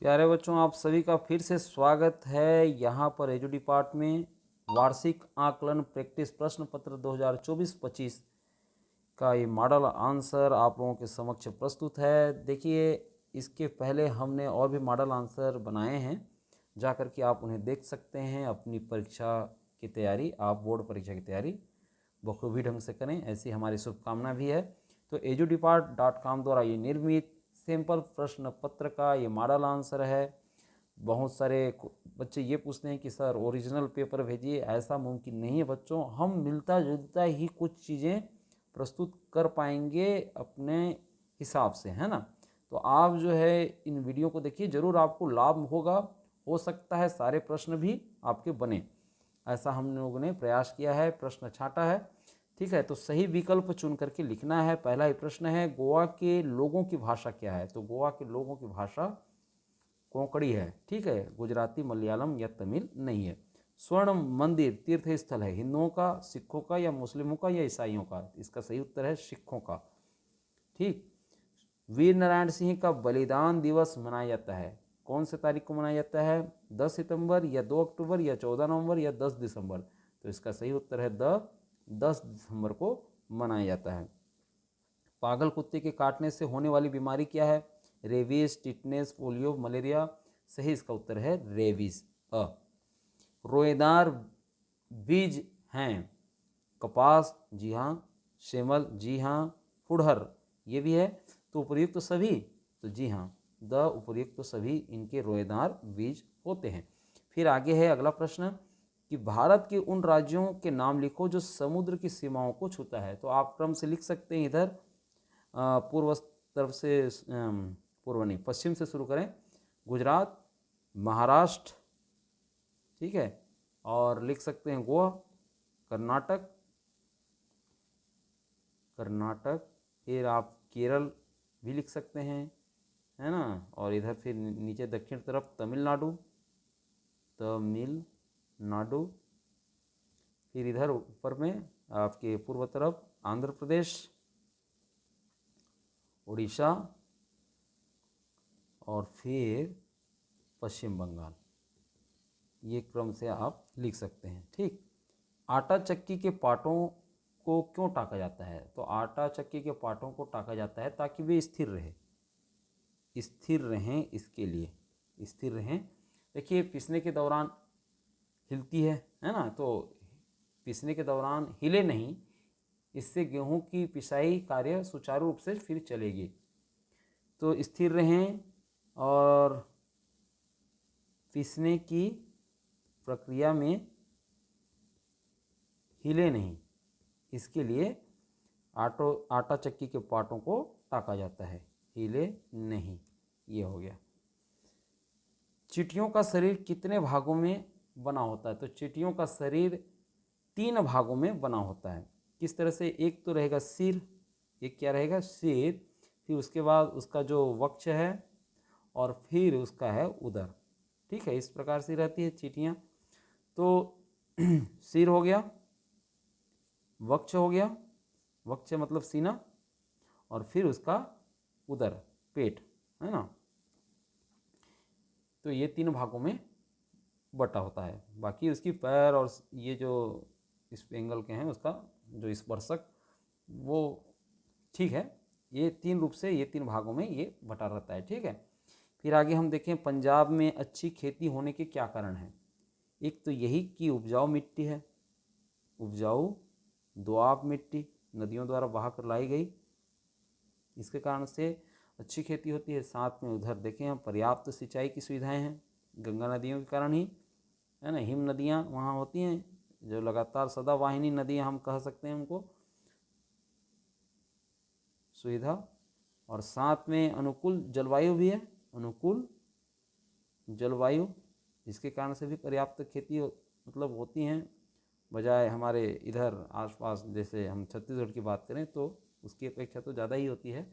प्यारे बच्चों, आप सभी का फिर से स्वागत है यहाँ पर एजू डिपार्ट में। वार्षिक आकलन प्रैक्टिस प्रश्न पत्र 2024-25 का ये मॉडल आंसर आप लोगों के समक्ष प्रस्तुत है। देखिए, इसके पहले हमने और भी मॉडल आंसर बनाए हैं, जा कर के आप उन्हें देख सकते हैं। अपनी परीक्षा की तैयारी, आप बोर्ड परीक्षा की तैयारी बखूबी ढंग से करें, ऐसी हमारी शुभकामना भी है। तो edudepart.com द्वारा ये निर्मित सैंपल प्रश्न पत्र का ये मॉडल आंसर है। बहुत सारे बच्चे ये पूछते हैं कि सर ओरिजिनल पेपर भेजिए, ऐसा मुमकिन नहीं है बच्चों। हम मिलता जुलता ही कुछ चीज़ें प्रस्तुत कर पाएंगे अपने हिसाब से, है ना। तो आप जो है इन वीडियो को देखिए, ज़रूर आपको लाभ होगा। हो सकता है सारे प्रश्न भी आपके बने, ऐसा हम लोगों ने प्रयास किया है, प्रश्न छांटा है। ठीक है, तो सही विकल्प चुन करके लिखना है। पहला ही प्रश्न है, गोवा के लोगों की भाषा क्या है? तो गोवा के लोगों की भाषा कोंकणी है। ठीक है, गुजराती, मलयालम या तमिल नहीं है। स्वर्ण मंदिर तीर्थ स्थल है हिंदुओं का, सिखों का या मुस्लिमों का या ईसाइयों का? इसका सही उत्तर है सिखों का। ठीक। वीर नारायण सिंह का बलिदान दिवस मनाया जाता है, कौन से तारीख को मनाया जाता है? 10 सितंबर या 2 अक्टूबर या 14 नवंबर या 10 दिसंबर? तो इसका सही उत्तर है 10 दिसंबर को मनाया जाता है। पागल कुत्ते के काटने से होने वाली बीमारी क्या है? Rabies, tetanus, polio, malaria? सही इसका उत्तर है रेबीज। रोएदार बीज हैं, कपास जी हाँ, सेमल जी हाँ, फुड़हर ये भी है। तो उपर्युक्त तो सभी, तो जी हाँ, द उपर्युक्त तो सभी इनके रोएदार बीज होते हैं। फिर आगे है अगला प्रश्न कि भारत के उन राज्यों के नाम लिखो जो समुद्र की सीमाओं को छूता है। तो आप क्रम से लिख सकते हैं इधर, पूर्व तरफ से, पूर्व नहीं, पश्चिम से शुरू करें। गुजरात, महाराष्ट्र, ठीक है, और लिख सकते हैं गोवा, कर्नाटक, फिर आप केरल भी लिख सकते हैं, है ना। और इधर फिर नीचे दक्षिण तरफ तमिलनाडु, फिर इधर ऊपर में आपके पूर्व तरफ आंध्र प्रदेश, उड़ीसा, और फिर पश्चिम बंगाल। ये क्रम से आप लिख सकते हैं। ठीक। आटा चक्की के पाटों को क्यों टाका जाता है? तो आटा चक्की के पाटों को टाका जाता है ताकि वे स्थिर रहें, इसके लिए स्थिर रहें। देखिए, पीसने के दौरान हिलती है ना, तो पीसने के दौरान हिले नहीं, इससे गेहूं की पिसाई कार्य सुचारू रूप से फिर चलेगी। तो स्थिर रहें और पीसने की प्रक्रिया में हिले नहीं, इसके लिए आटा चक्की के पाटों को टाका जाता है, हिले नहीं। ये हो गया। चींटियों का शरीर कितने भागों में बना होता है? तो चींटियों का शरीर 3 भागों में बना होता है। किस तरह से? एक तो रहेगा सिर, एक क्या रहेगा? सिर, फिर उसके बाद उसका जो वक्ष है, और फिर उसका है उदर। ठीक है, इस प्रकार से रहती है चींटियाँ। तो सिर हो गया, वक्ष हो गया, वक्ष मतलब सीना, और फिर उसका उदर, पेट, है ना। तो ये 3 भागों में बटा होता है। बाकी उसकी पैर और ये जो इस एंगल के हैं, उसका जो स्पर्शक, वो ठीक है। ये 3 रूप से, ये 3 भागों में ये बटा रहता है। ठीक है। फिर आगे हम देखें, पंजाब में अच्छी खेती होने के क्या कारण हैं? एक तो यही कि उपजाऊ मिट्टी है, उपजाऊ दोआब मिट्टी नदियों द्वारा बहा कर लाई गई, इसके कारण से अच्छी खेती होती है। साथ में उधर देखें हम, पर्याप्त सिंचाई की सुविधाएं हैं गंगा नदियों के कारण ही, है ना। हिम नदियाँ वहाँ होती हैं, जो लगातार सदावाहिनी नदियाँ हम कह सकते हैं उनको, सुविधा। और साथ में अनुकूल जलवायु भी है, अनुकूल जलवायु, जिसके कारण से भी पर्याप्त खेती मतलब होती हैं, बजाय हमारे इधर आसपास, जैसे हम छत्तीसगढ़ की बात करें तो उसकी अपेक्षा तो ज़्यादा ही होती है।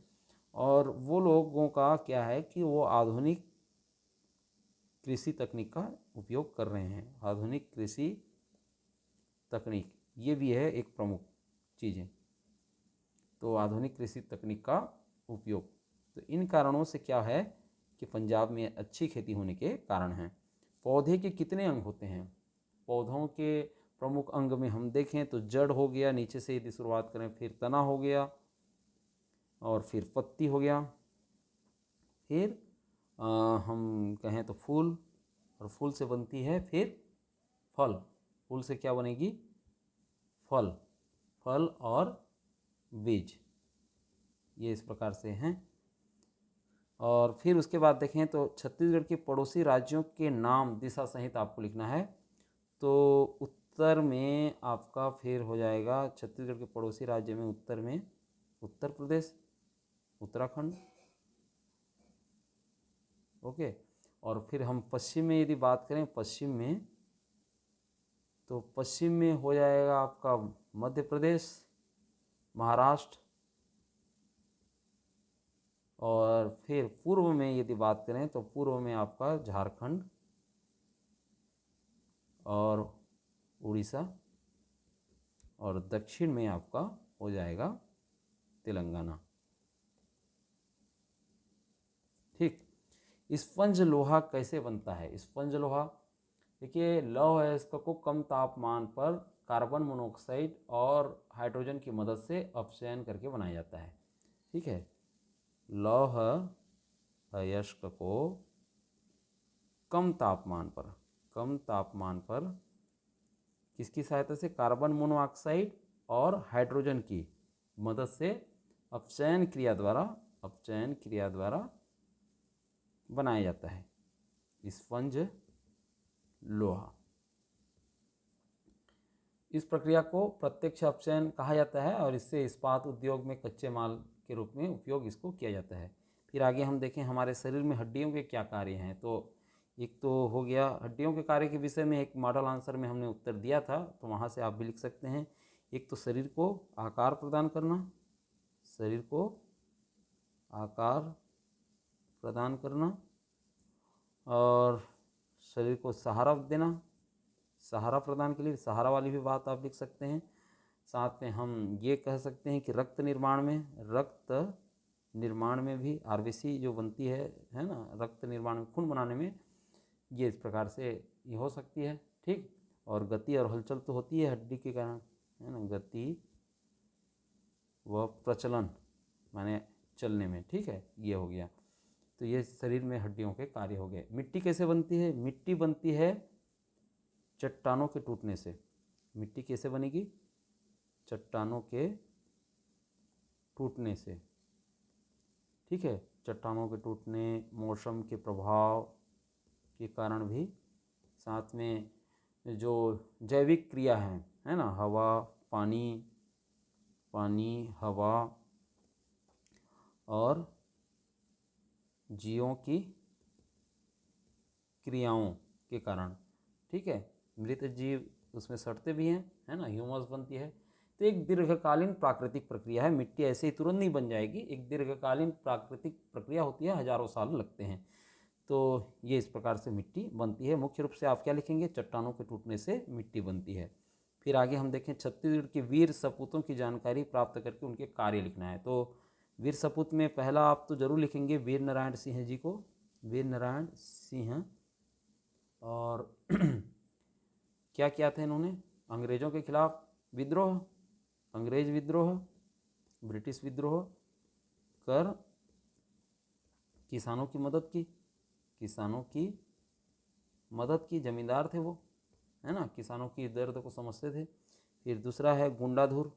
और वो लोगों का क्या है कि वो आधुनिक कृषि तकनीक का उपयोग कर रहे हैं। आधुनिक कृषि तकनीक, ये भी है एक प्रमुख चीज़ें। तो आधुनिक कृषि तकनीक का उपयोग, तो इन कारणों से क्या है कि पंजाब में अच्छी खेती होने के कारण है। पौधे के कितने अंग होते हैं? पौधों के प्रमुख अंग में हम देखें तो जड़ हो गया, नीचे से यदि शुरुआत करें, फिर तना हो गया और फिर पत्ती हो गया, फिर हम कहें तो फूल, और फूल से बनती है फिर फल। फूल से क्या बनेगी? फल। फल और बीज, ये इस प्रकार से हैं। और फिर उसके बाद देखें तो छत्तीसगढ़ के पड़ोसी राज्यों के नाम दिशा सहित आपको लिखना है। तो उत्तर में आपका फिर हो जाएगा, छत्तीसगढ़ के पड़ोसी राज्य में उत्तर में उत्तर प्रदेश, उत्तराखंड, ओके। और फिर हम पश्चिम में यदि बात करें, पश्चिम में, तो पश्चिम में हो जाएगा आपका मध्य प्रदेश, महाराष्ट्र। और फिर पूर्व में यदि बात करें तो पूर्व में आपका झारखंड और उड़ीसा, और दक्षिण में आपका हो जाएगा तेलंगाना। ठीक। स्पंज लोहा कैसे बनता है? स्पंज लोहा, देखिए लौह अयस्क को कम तापमान पर कार्बन मोनोऑक्साइड और हाइड्रोजन की मदद से अपचयन करके बनाया जाता है। ठीक है, लौह अयस्क को कम तापमान पर किसकी सहायता से? कार्बन मोनोऑक्साइड और हाइड्रोजन की मदद से अपचयन क्रिया द्वारा बनाया जाता है स्पंज लोहा। इस प्रक्रिया को प्रत्यक्ष अपचयन कहा जाता है और इससे इस्पात उद्योग में कच्चे माल के रूप में उपयोग इसको किया जाता है। फिर आगे हम देखें हमारे शरीर में हड्डियों के क्या कार्य हैं। तो एक तो हो गया हड्डियों के कार्य के विषय में, एक मॉडल आंसर में हमने उत्तर दिया था, तो वहाँ से आप भी लिख सकते हैं। एक तो शरीर को आकार प्रदान करना, शरीर को आकार प्रदान करना, और शरीर को सहारा देना, सहारा प्रदान के लिए सहारा वाली भी बात आप लिख सकते हैं। साथ में हम ये कह सकते हैं कि रक्त निर्माण में भी आरबीसी जो बनती है ना, रक्त निर्माण में, खून बनाने में, ये इस प्रकार से ये हो सकती है। ठीक। और गति और हलचल तो होती है हड्डी के कारण, है ना, गति व प्रचलन माने चलने में। ठीक है, ये हो गया। तो ये शरीर में हड्डियों के कार्य हो गए। मिट्टी कैसे बनती है? मिट्टी बनती है चट्टानों के टूटने से। मिट्टी कैसे बनेगी? चट्टानों के टूटने से। ठीक है, चट्टानों के टूटने, मौसम के प्रभाव के कारण भी, साथ में जो जैविक क्रिया है ना, हवा, पानी, हवा और जीवों की क्रियाओं के कारण। ठीक है, मृत जीव उसमें सड़ते भी हैं, है ना, ह्यूमस बनती है। तो एक दीर्घकालीन प्राकृतिक प्रक्रिया है। मिट्टी ऐसे ही तुरंत नहीं बन जाएगी, एक दीर्घकालीन प्राकृतिक प्रक्रिया होती है, हजारों साल लगते हैं। तो ये इस प्रकार से मिट्टी बनती है। मुख्य रूप से आप क्या लिखेंगे? चट्टानों के टूटने से मिट्टी बनती है। फिर आगे हम देखें छत्तीसगढ़ के वीर सपूतों की जानकारी प्राप्त करके उनके कार्य लिखना है। तो वीर सपूत में पहला आप तो जरूर लिखेंगे वीर नारायण सिंह जी को, वीर नारायण सिंह। और क्या किया था इन्होंने? अंग्रेज़ों के खिलाफ विद्रोह, अंग्रेज विद्रोह, ब्रिटिश विद्रोह कर किसानों की मदद की, जमींदार थे वो, है ना, किसानों की दर्द को समझते थे। फिर दूसरा है गुंडाधुर,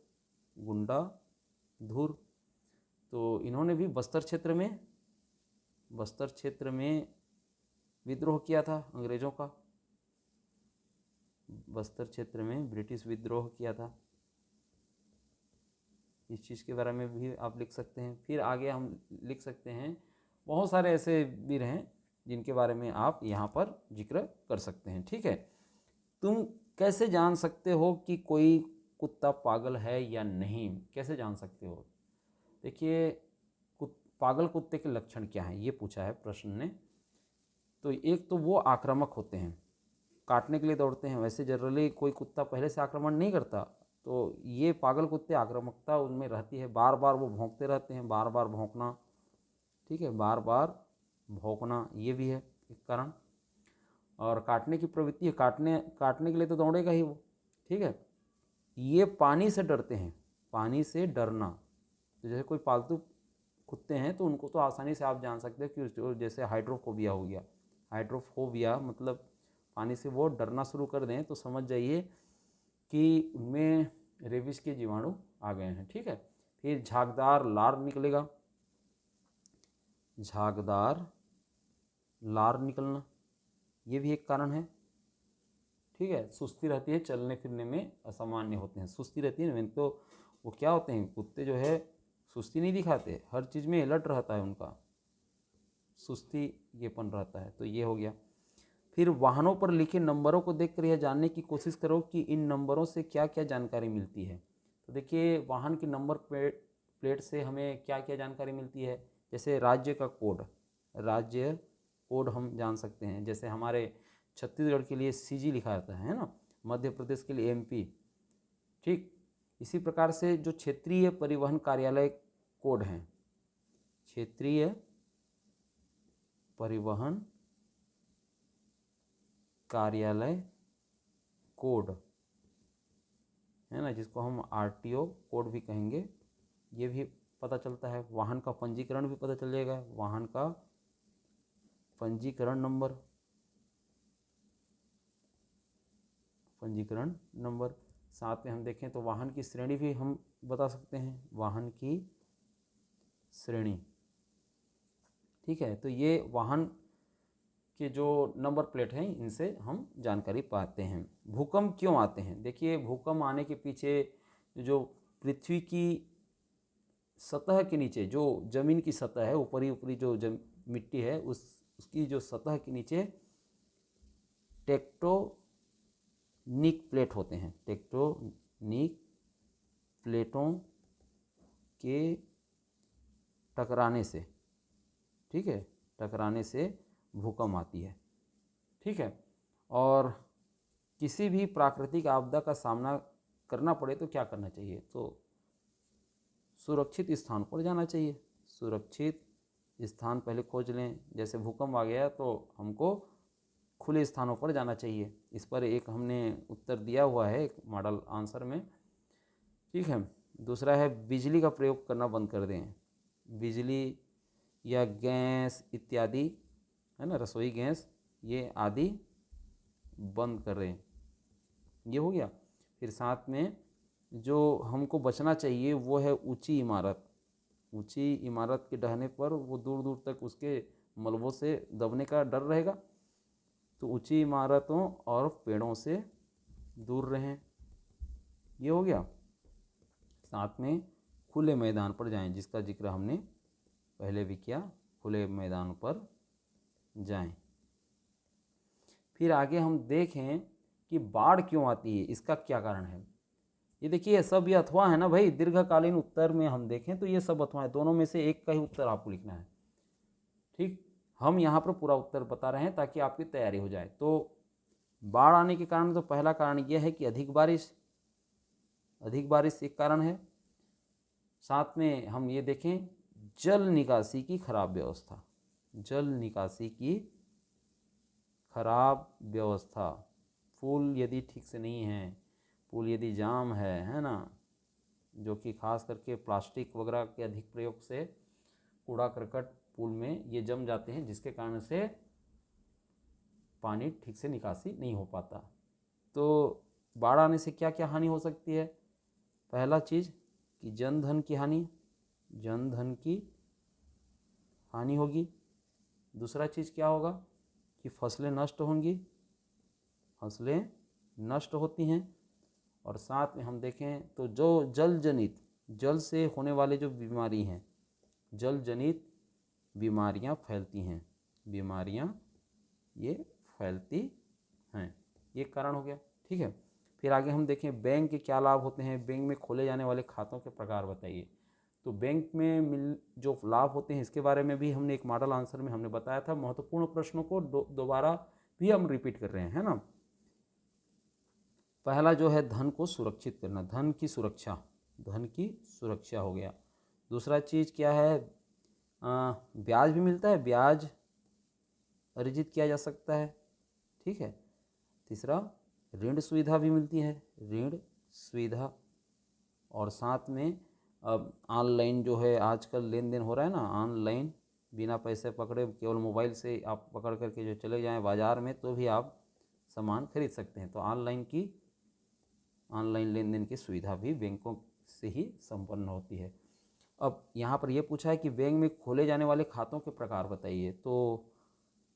तो इन्होंने भी बस्तर क्षेत्र में विद्रोह किया था अंग्रेज़ों का, बस्तर क्षेत्र में ब्रिटिश विद्रोह किया था। इस चीज़ के बारे में भी आप लिख सकते हैं। फिर आगे हम लिख सकते हैं, बहुत सारे ऐसे वीर हैं जिनके बारे में आप यहाँ पर जिक्र कर सकते हैं। ठीक है, तुम कैसे जान सकते हो कि कोई कुत्ता पागल है या नहीं? कैसे जान सकते हो? देखिए, पागल कुत्ते के लक्षण क्या हैं, ये पूछा है प्रश्न ने। तो एक तो वो आक्रामक होते हैं, काटने के लिए दौड़ते हैं। वैसे जनरली कोई कुत्ता पहले से आक्रमण नहीं करता, तो ये पागल कुत्ते आक्रामकता उनमें रहती है, बार बार वो भौंकते रहते हैं, बार बार भौंकना। ठीक है, बार बार भौंकना, ये भी है एक कारण। और काटने की प्रवृत्ति है, काटने के लिए तो दौड़ेगा ही वो, ठीक है। ये पानी से डरते हैं, पानी से डरना। तो जैसे कोई पालतू कुत्ते हैं तो उनको तो आसानी से आप जान सकते हो कि जैसे हाइड्रोफोबिया हो गया, हाइड्रोफोबिया मतलब पानी से वो डरना शुरू कर दें तो समझ जाइए कि उनमें रेबिस के जीवाणु आ गए हैं, ठीक है। फिर झागदार लार निकलेगा, झागदार लार निकलना, ये भी एक कारण है, ठीक है। सुस्ती रहती है, चलने फिरने में असामान्य होते हैं, सुस्ती रहती है ना, तो वो क्या होते हैं कुत्ते जो है सुस्ती नहीं दिखाते, हर चीज़ में अलर्ट रहता है उनका, सुस्ती येपन रहता है, तो ये हो गया। फिर वाहनों पर लिखे नंबरों को देखकर यह जानने की कोशिश करो कि इन नंबरों से क्या क्या जानकारी मिलती है। तो देखिए वाहन की नंबर प्लेट से हमें क्या क्या जानकारी मिलती है, जैसे राज्य का कोड, राज्य कोड हम जान सकते हैं, जैसे हमारे छत्तीसगढ़ के लिए सीजी लिखा जाता है ना, मध्य प्रदेश के लिए एमपी, ठीक। इसी प्रकार से जो क्षेत्रीय परिवहन कार्यालय कोड हैं, क्षेत्रीय परिवहन कार्यालय कोड है ना, जिसको हम आरटीओ कोड भी कहेंगे, ये भी पता चलता है। वाहन का पंजीकरण भी पता चल जाएगा, वाहन का पंजीकरण नंबर, पंजीकरण नंबर। साथ में हम देखें तो वाहन की श्रेणी भी हम बता सकते हैं, वाहन की श्रेणी, ठीक है। तो ये वाहन के जो नंबर प्लेट हैं इनसे हम जानकारी पाते हैं। भूकंप क्यों आते हैं, देखिए भूकंप आने के पीछे जो पृथ्वी की सतह के नीचे जो ज़मीन की सतह है, ऊपरी ऊपरी जो मिट्टी है उसकी जो सतह के नीचे टेक्टोनिक प्लेट होते हैं, टेक्टोनिक प्लेटों के टकराने से, ठीक है, टकराने से भूकंप आती है, ठीक है। और किसी भी प्राकृतिक आपदा का सामना करना पड़े तो क्या करना चाहिए, तो सुरक्षित स्थान पर जाना चाहिए, सुरक्षित स्थान पहले खोज लें। जैसे भूकंप आ गया तो हमको खुले स्थानों पर जाना चाहिए। इस पर एक हमने उत्तर दिया हुआ है एक मॉडल आंसर में, ठीक है। दूसरा है बिजली का प्रयोग करना बंद कर दें, बिजली या गैस इत्यादि है ना, रसोई गैस ये आदि बंद करें, ये हो गया। फिर साथ में जो हमको बचना चाहिए वो है ऊंची इमारत, ऊंची इमारत के ढहने पर वो दूर दूर तक उसके मलबों से दबने का डर रहेगा, तो ऊंची इमारतों और पेड़ों से दूर रहें, ये हो गया। साथ में खुले मैदान पर जाएं, जिसका जिक्र हमने पहले भी किया, खुले मैदान पर जाएं। फिर आगे हम देखें कि बाढ़ क्यों आती है, इसका क्या कारण है। ये देखिए सब ये अथवा है ना भाई, दीर्घकालीन उत्तर में हम देखें तो ये सब अथवा है, दोनों में से एक का ही उत्तर आपको लिखना है, ठीक। हम यहाँ पर पूरा उत्तर बता रहे हैं ताकि आपकी तैयारी हो जाए। तो बाढ़ आने के कारण तो पहला कारण यह है कि अधिक बारिश एक कारण है। साथ में हम ये देखें जल निकासी की खराब व्यवस्था, जल निकासी की खराब व्यवस्था, पुल यदि ठीक से नहीं है, पुल यदि जाम है ना, जो कि खास करके प्लास्टिक वगैरह के अधिक प्रयोग से कूड़ा करकट पुल में ये जम जाते हैं, जिसके कारण से पानी ठीक से निकासी नहीं हो पाता। तो बाढ़ आने से क्या क्या हानि हो सकती है, पहला चीज़ कि जनधन की हानि, जनधन की हानि होगी। दूसरा चीज़ क्या होगा कि फसलें नष्ट होंगी, फसलें नष्ट होती हैं। और साथ में हम देखें तो जो जल जनित, जल से होने वाले जो बीमारी हैं, जल जनित बीमारियां फैलती हैं, बीमारियां ये फैलती हैं, ये कारण हो गया, ठीक है। फिर आगे हम देखें बैंक के क्या लाभ होते हैं, बैंक में खोले जाने वाले खातों के प्रकार बताइए। तो बैंक में जो लाभ होते हैं इसके बारे में भी हमने एक मॉडल आंसर में हमने बताया था। महत्वपूर्ण प्रश्नों को दोबारा भी हम रिपीट कर रहे हैं, है ना। पहला जो है धन को सुरक्षित करना, धन की सुरक्षा, धन की सुरक्षा हो गया। दूसरा चीज़ क्या है, ब्याज भी मिलता है, ब्याज अर्जित किया जा सकता है। ठीक है। तीसरा, ऋण सुविधा भी मिलती है, ऋण सुविधा। और साथ में अब ऑनलाइन जो है आजकल लेन देन हो रहा है ना, ऑनलाइन बिना पैसे पकड़े केवल मोबाइल से आप पकड़ करके जो चले जाएं बाज़ार में तो भी आप सामान खरीद सकते हैं। तो ऑनलाइन लेन देन की सुविधा भी बैंकों से ही संपन्न होती है। अब यहाँ पर यह पूछा है कि बैंक में खोले जाने वाले खातों के प्रकार बताइए। तो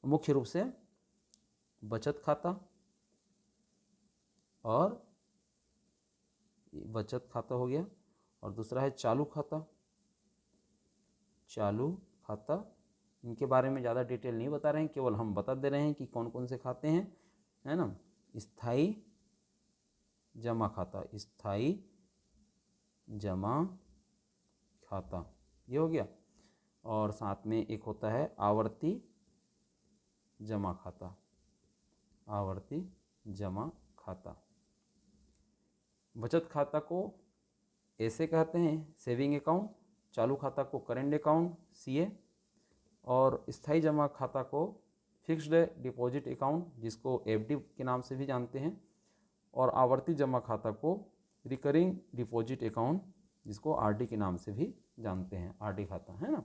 मुख्य रूप से बचत खाता और बचत खाता हो गया, और दूसरा है चालू खाता। चालू खाता, इनके बारे में ज़्यादा डिटेल नहीं बता रहे हैं, केवल हम बता दे रहे हैं कि कौन कौन से खाते हैं, है ना। स्थायी जमा खाता, स्थायी जमा खाता, ये हो गया। और साथ में एक होता है आवर्ती जमा खाता, आवर्ती जमा खाता। बचत खाता को ऐसे कहते हैं सेविंग अकाउंट, चालू खाता को करेंट अकाउंट सीए, और स्थायी जमा खाता को फिक्स्ड डिपॉजिट अकाउंट जिसको एफडी के नाम से भी जानते हैं, और आवर्ती जमा खाता को रिकरिंग डिपॉजिट अकाउंट जिसको आरडी के नाम से भी जानते हैं, आरडी खाता, है ना।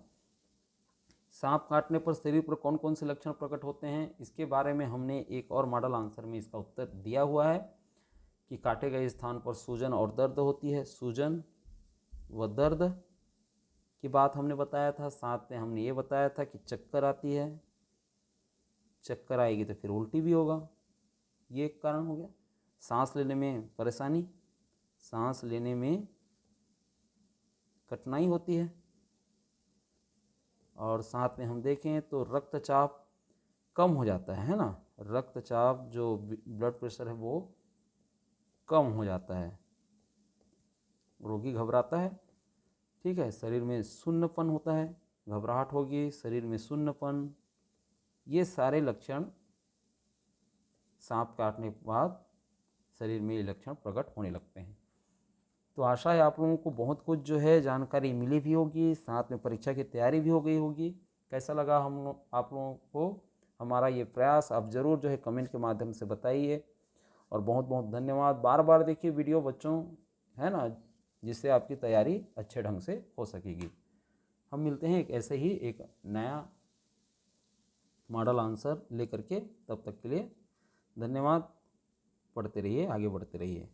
सांप काटने पर शरीर पर कौन कौन से लक्षण प्रकट होते हैं, इसके बारे में हमने एक और मॉडल आंसर में इसका उत्तर दिया हुआ है कि काटे गए स्थान पर सूजन और दर्द होती है, सूजन व दर्द की बात हमने बताया था। साथ में हमने ये बताया था कि चक्कर आती है, चक्कर आएगी तो फिर उल्टी भी होगा, ये एक कारण हो गया। सांस लेने में परेशानी, सांस लेने में कठिनाई होती है। और साथ में हम देखें तो रक्तचाप कम हो जाता है ना, रक्तचाप जो ब्लड प्रेशर है वो कम हो जाता है, रोगी घबराता है। ठीक है। शरीर में सुन्नपन होता है, घबराहट होगी, शरीर में सुन्नपन, ये सारे लक्षण सांप काटने के बाद शरीर में ये लक्षण प्रकट होने लगते हैं। तो आशा है आप लोगों को बहुत कुछ जो है जानकारी मिली भी होगी, साथ में परीक्षा की तैयारी भी हो गई होगी। कैसा लगा आप लोगों को हमारा ये प्रयास, आप ज़रूर जो है कमेंट के माध्यम से बताइए। और बहुत बहुत धन्यवाद। बार बार देखिए वीडियो बच्चों, है ना, जिससे आपकी तैयारी अच्छे ढंग से हो सकेगी। हम मिलते हैं एक ऐसे ही एक नया मॉडल आंसर लेकर के, तब तक के लिए धन्यवाद। पढ़ते रहिए, आगे बढ़ते रहिए।